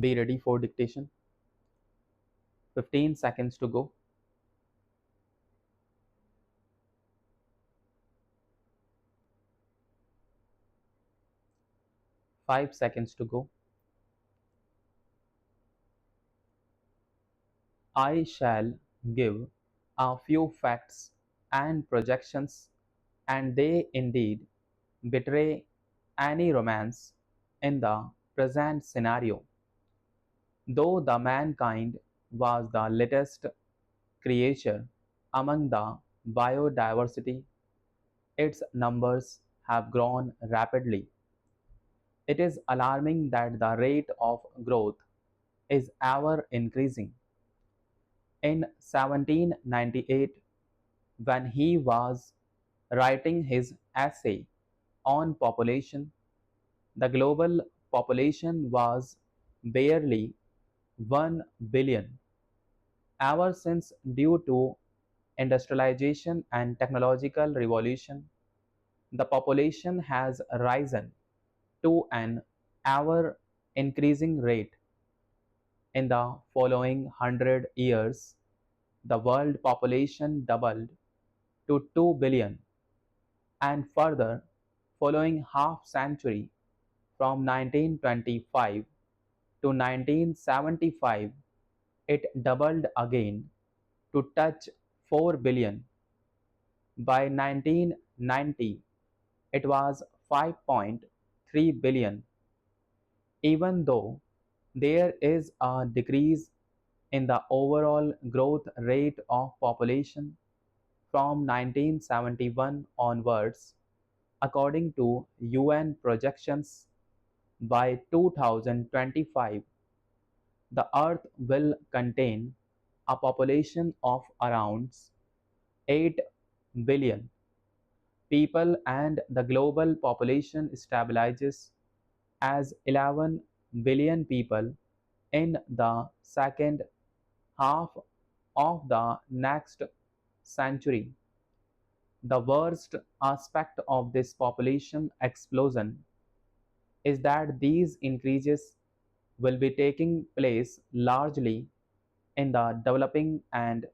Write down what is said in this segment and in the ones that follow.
Be ready for dictation. 15 seconds to go. 5 seconds to go. I shall give a few facts and projections, and they indeed betray any romance in the present scenario. Though the mankind was the latest creature among the biodiversity, its numbers have grown rapidly. It is alarming that the rate of growth is ever increasing. In 1798, when he was writing his essay on population, the global population was barely 1 billion. Ever since, due to industrialization and technological revolution, the population has risen to an ever increasing rate. In the following 100 years, the world population doubled to 2 billion, and further, following half century from 1925 to 1975, it doubled again to touch 4 billion. By 1990, it was 5.3 billion. Even though there is a decrease in the overall growth rate of population from 1971 onwards, according to UN projections, by 2025, the Earth will contain a population of around 8 billion people, and the global population stabilizes as 11 billion people in the second half of the next century. The worst aspect of this population explosion is that these increases will be taking place largely in the developing and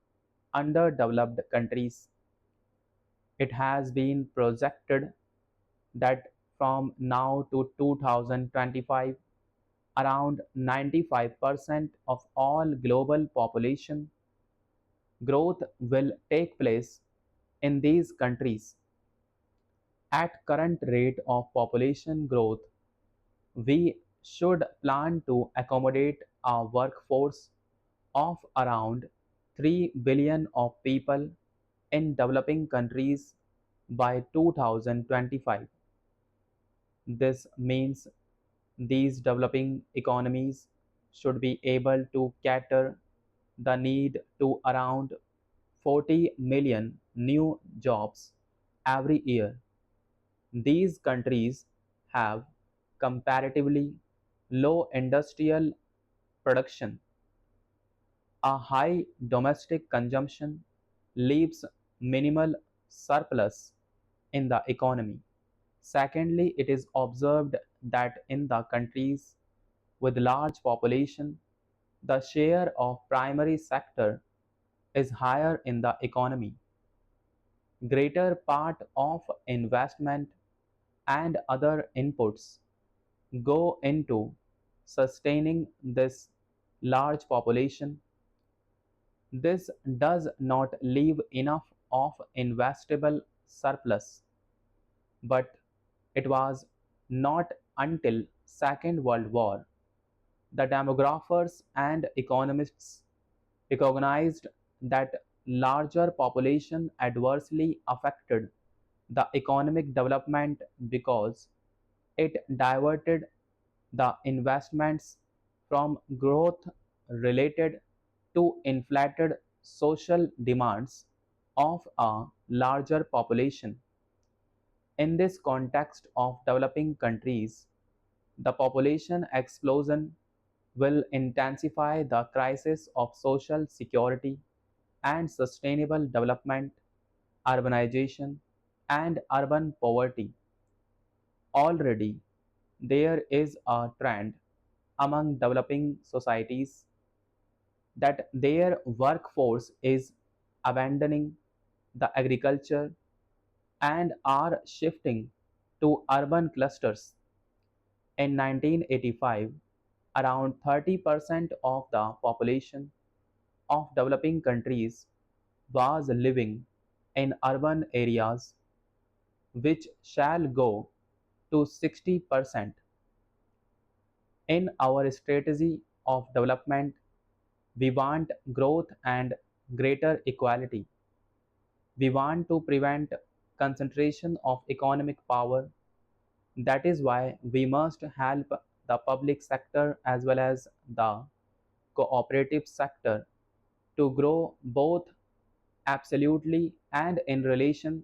underdeveloped countries. It has been projected that from now to 2025, around 95% of all global population growth will take place in these countries. At current rate of population growth, we should plan to accommodate a workforce of around 3 billion of people in developing countries by 2025. This means these developing economies should be able to cater the need to around 40 million new jobs every year. These countries have comparatively low industrial production. A high domestic consumption leaves minimal surplus in the economy. Secondly, it is observed that in the countries with large population, the share of primary sector is higher in the economy. Greater part of investment and other inputs go into sustaining this large population. This does not leave enough of investable surplus, but it was not until Second World War the demographers and economists recognized that larger population adversely affected the economic development because it diverted the investments from growth related to inflated social demands of a larger population. In this context of developing countries, the population explosion will intensify the crisis of social security and sustainable development, urbanization, and urban poverty. Already, there is a trend among developing societies that their workforce is abandoning the agriculture and are shifting to urban clusters. In 1985, around 30% of the population of developing countries was living in urban areas, which shall go to 60%. In our strategy of development, we want growth and greater equality. We want to prevent concentration of economic power. That is why we must help the public sector as well as the cooperative sector to grow both absolutely and in relation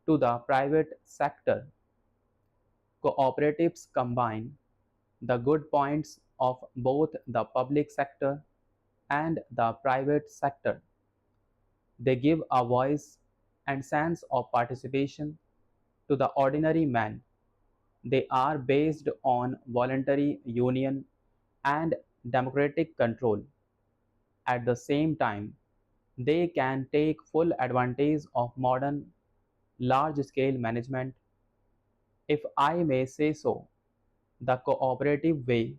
to the private sector. Cooperatives combine the good points of both the public sector and the private sector. They give a voice and sense of participation to the ordinary man. They are based on voluntary union and democratic control. At the same time, they can take full advantage of modern large scale management. If I may say so, the cooperative way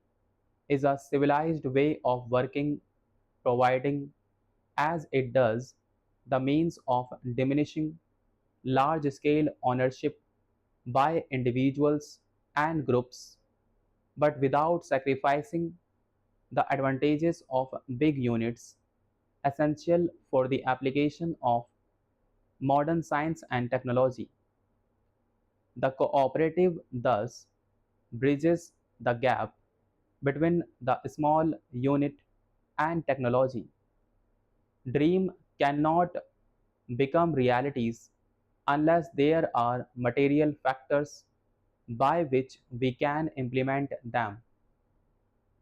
is a civilized way of working, providing, as it does, the means of diminishing large scale ownership by individuals and groups, but without sacrificing the advantages of big units essential for the application of modern science and technology. The cooperative thus bridges the gap between the small unit and technology. Dream cannot become realities unless there are material factors by which we can implement them.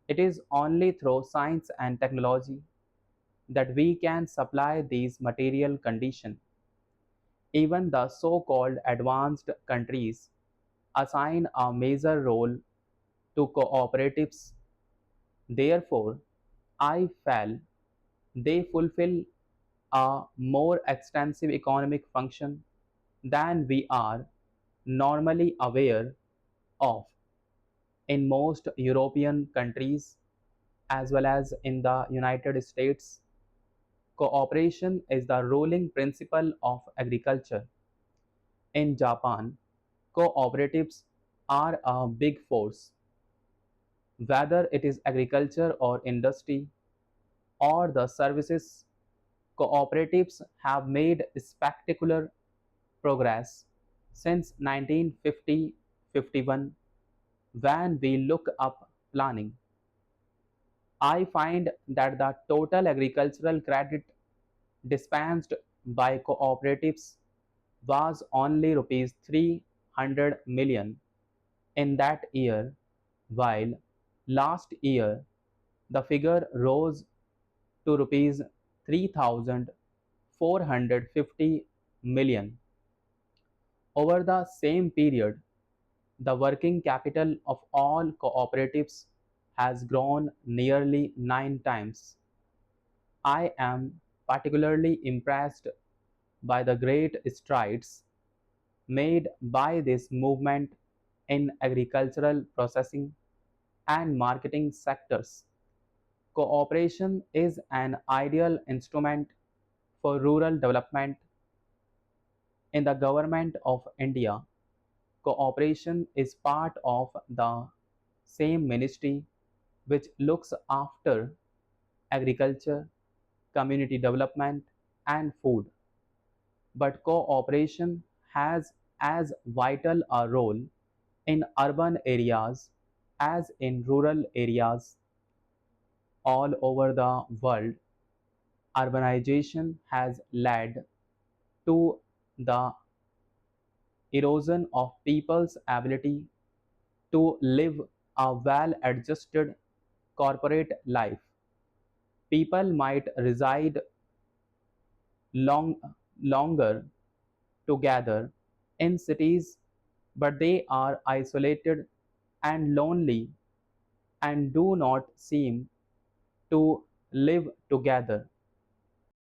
It is only through science and technology that we can supply these material conditions. Even the so-called advanced countries assign a major role to cooperatives. Therefore, I feel they fulfill a more extensive economic function than we are normally aware of. In most European countries, as well as in the United States, cooperation is the ruling principle of agriculture. In Japan, cooperatives are a big force. Whether it is agriculture or industry or the services, cooperatives have made spectacular progress since 1950-51. When we look up planning, I find that the total agricultural credit dispensed by cooperatives was only rupees 300 million in that year, while last year the figure rose to rupees 3,450 million. Over the same period, the working capital of all cooperatives has grown nearly 9 times. I am particularly impressed by the great strides made by this movement in agricultural processing and marketing sectors. Cooperation is an ideal instrument for rural development. In the government of India, cooperation is part of the same ministry which looks after agriculture, community development, and food. But cooperation has as vital a role in urban areas as in rural areas. All over the world, urbanization has led to the erosion of people's ability to live a well adjusted corporate life. People might reside long, longer together in cities, but they are isolated and lonely and do not seem to live together.